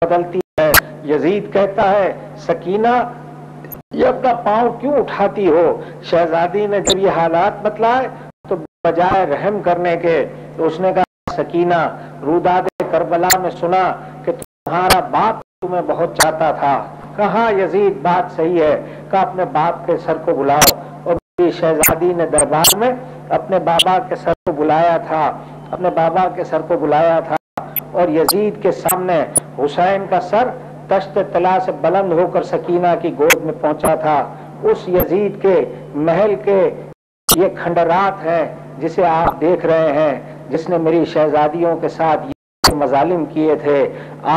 بدلتی ہے. یزید کہتا ہے سکینہ یہ اپنا پاؤں کیوں اٹھاتی ہو؟ شہزادی نے جب یہ حالات بتلائے تو بجائے رحم کرنے کے تو اس نے کہا سکینہ روداد کربلا میں سنا کہ تمہارا باپ تمہیں بہت چاہتا تھا. کہا یزید بات صحیح ہے، کہا اپنے باپ کے سر کو بلاؤ. اور میری شہزادی نے دربار میں اپنے بابا کے سر کو بلایا تھا، اپنے بابا کے سر کو بلایا تھا اور یزید کے سامنے حسین کا سر تشت طلا سے بلند ہو کر سکینہ کی گود میں پہنچا تھا. اس یزید کے محل کے یہ کھنڈرات ہیں جسے آپ دیکھ رہے ہیں، جس نے میری شہزادیوں کے ساتھ یہ مظالم کیے تھے،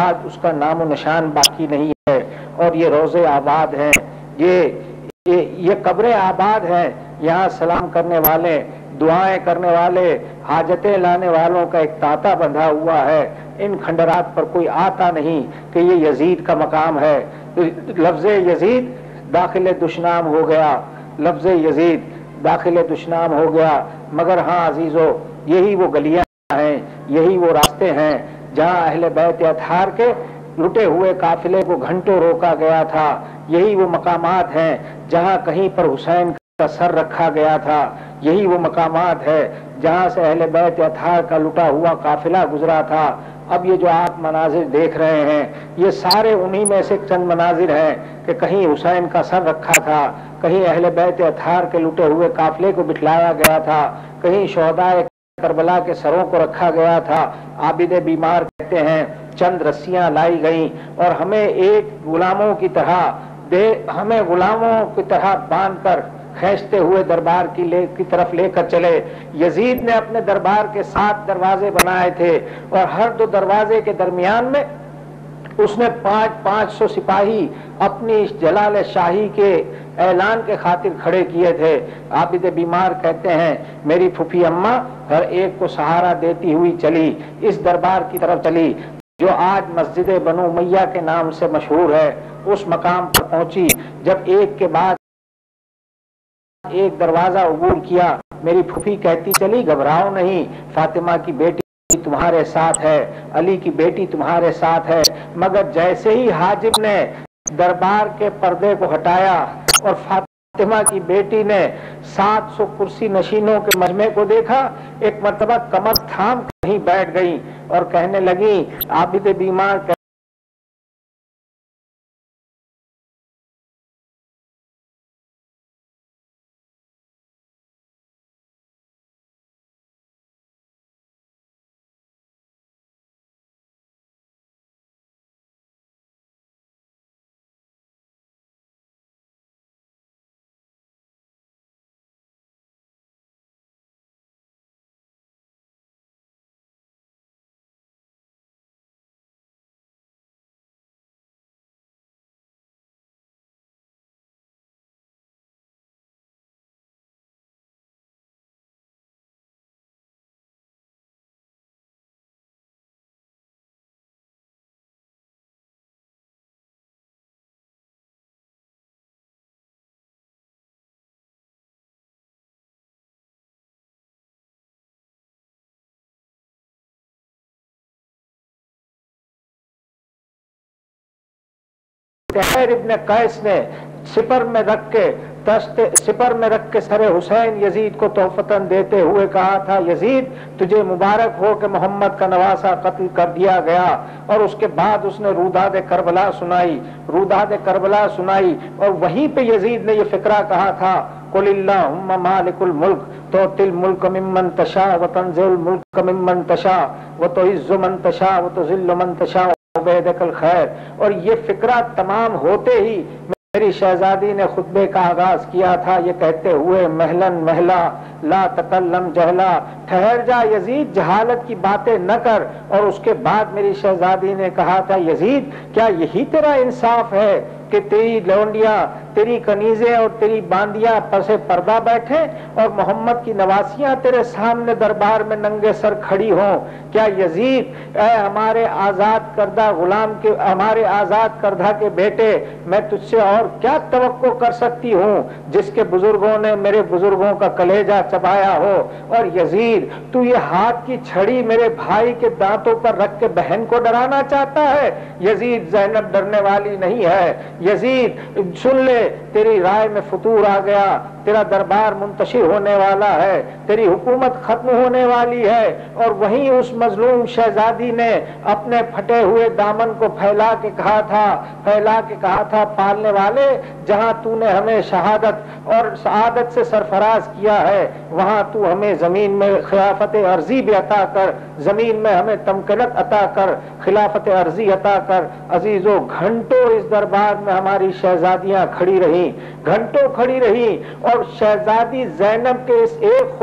آج اس کا نام و نشان باقی نہیں ہے. اور یہ روزے آباد ہیں، یہ قبریں آباد ہیں، یہاں سلام کرنے والے، دعائیں کرنے والے، حاجتیں لانے والوں کا ایک تانتا بندھا ہوا ہے. ان کھنڈرات پر کوئی آتا نہیں کہ یہ یزید کا مقام ہے. لفظ یزید داخل دشنام ہو گیا، لفظ یزید داخل دشنام ہو گیا. مگر ہاں عزیزو، یہی وہ گلیاں ہیں، یہی وہ راستے ہیں جہاں اہل بیت اطہار کے لٹے ہوئے قافلے کو گھنٹوں روکا گیا تھا. یہی وہ مقامات ہیں جہاں کہیں پر حسین کا سر رکھا گیا تھا. یہی وہ مقامات ہے جہاں سے اہل بیت اطہار کا لٹا ہوا قافلہ گزرا تھا. اب یہ جو آپ مناظر دیکھ رہے ہیں یہ سارے انہی میں سے چند مناظر ہیں کہ کہیں حسین کا سر رکھا تھا، کہیں اہل بیت اطہار کے لٹے ہوئے قافلے کو بٹھلایا گیا تھا، کہیں شہدائے کربلا کے سروں کو رکھا گیا تھا. عابد بیمار کہتے ہیں چند رسیاں لائی گئیں اور ہمیں ایک غلاموں کی طرح باندھ کر کھینچتے ہوئے دربار کی طرف لے کر چلے. یزید نے اپنے دربار کے 7 دروازے بنائے تھے اور ہر 2 دروازے کے درمیان میں اس نے 500 سپاہی اپنی جلال شاہی کے اعلان کے خاطر کھڑے کیے تھے. عابد بیمار کہتے ہیں میری پھوپھی اماں ہر ایک کو سہارا دیتی ہوئی چلی، اس دربار کی طرف چلی جو آج مسجد بنو امیہ کے نام سے مشہور ہے. اس مقام پر پہنچی، جب ایک کے بعد ایک دروازہ عبور کیا، میری پھوپھی کہتی چلی گھبراؤ نہیں، فاطمہ کی بیٹی تمہارے ساتھ ہے، علی کی بیٹی تمہارے ساتھ ہے. مگر جیسے ہی حاجب نے دربار کے پردے کو ہٹایا اور فاطمہ کی بیٹی نے 700 کرسی نشینوں کے مجمع کو دیکھا، ایک مرتبہ کمر تھام کہیں بیٹھ گئی اور کہنے لگی عابد بیمار طاہر ابن قیس نے سپر میں رکھ کے سر حسین یزید کو تحفتاً دیتے ہوئے کہا تھا یزید تجھے مبارک ہو کہ محمد کا نواسہ قتل کر دیا گیا. اور اس کے بعد اس نے روداد کربلا سنائی اور وہیں پہ یزید نے یہ فقرہ کہا تھا قل اللہم مالک الملک تؤتی الملک ممن تشاء وتنزع الملک ممن تشاء وتعز من تشاء وتذل من تشاء بیدک الخیر. اور یہ فقرہ تمام ہوتے ہی میری شہزادی نے خطبے کا آغاز کیا تھا یہ کہتے ہوئے مہلن مہلا لا تکلم جہلا، ٹھہر جا یزید جہالت کی باتیں نہ کر. اور اس کے بعد میری شہزادی نے کہا تھا یزید کیا یہی تیرا انصاف ہے کہ تیری لونڈیاں، تیری کنیزیں اور تیری باندیاں پسے پردہ بیٹھیں اور محمد کی نواسیاں تیرے سامنے دربار میں ننگے سر کھڑی ہوں؟ کیا یزید، اے ہمارے آزاد کردہ غلام کے، ہمارے آزاد کردہ کے بیٹے، میں تجھ سے اور کیا توقع کر سکتی ہوں جس کے بزرگوں نے میرے بزرگوں کا کلیجہ چبایا ہو؟ اور یزید، تو یہ ہاتھ کی چھڑی میرے بھائی کے دانتوں پر رکھ کے بہن کو ڈرانا چاہتا ہے؟ یزید، زینب ڈرنے والی نہیں ہے۔ یزید سن لے، تیری رائے میں فتور آ گیا، تیرا دربار منتشر ہونے والا ہے، تیری حکومت ختم ہونے والی ہے۔ اور وہیں اس مظلوم شہزادی نے اپنے پھٹے ہوئے دامن کو پھیلا کے کہا تھا پالنے والے، جہاں تو نے ہمیں شہادت اور سعادت سے سرفراز کیا ہے، وہاں تو ہمیں زمین میں خلافت عرضی بھی عطا کر، زمین میں ہمیں تمکنت عطا کر، خلافت عرضی عطا کر۔ عزیزو، گھنٹوں اس دربار میں ہماری شہزادیاں کھڑی رہیں، گھنٹوں کھڑی رہیں، اور شہزادی زینب کے اس ایک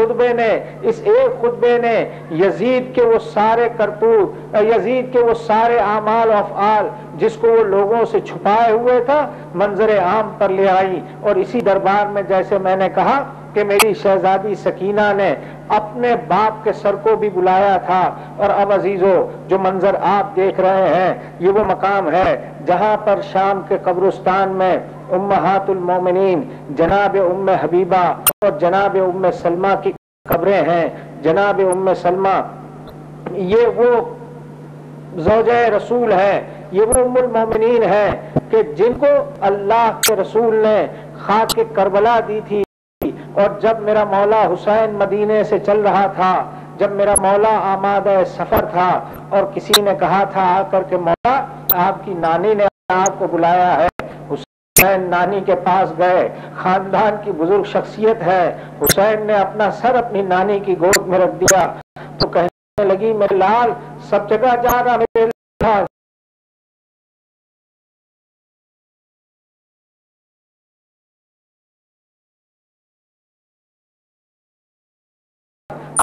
خطبے نے یزید کے وہ سارے کرتوت، یزید کے وہ سارے اعمال و افعال جس کو وہ لوگوں سے چھپائے ہوئے تھا، منظر عام پر لے آئی۔ اور اسی دربار میں، جیسے میں نے کہا کہ میری شہزادی سکینہ نے اپنے باپ کے سر کو بھی بلایا تھا۔ اور اب عزیزو، جو منظر آپ دیکھ رہے ہیں، یہ وہ مقام ہے جہاں پر شام کے قبرستان میں امہات المومنین جناب ام حبیبہ اور جناب ام سلمہ کی قبریں ہیں۔ جناب ام سلمہ یہ وہ زوجہ رسول ہے، یہ وہ ام المومنین ہے کہ جن کو اللہ کے رسول نے خاک کربلا دی تھی۔ اور جب میرا مولا حسین مدینے سے چل رہا تھا، جب میرا مولا آمادہ سفر تھا، اور کسی نے کہا تھا آ کر کے مولا آپ کی نانی نے آپ کو بلایا ہے، حسین نانی کے پاس گئے، خاندان کی بزرگ شخصیت ہے، حسین نے اپنا سر اپنی نانی کی گود میں رکھ دیا تو کہنے لگی میرے لال، سب جگہ جا رہا میرے لال،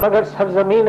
مگر سرزمین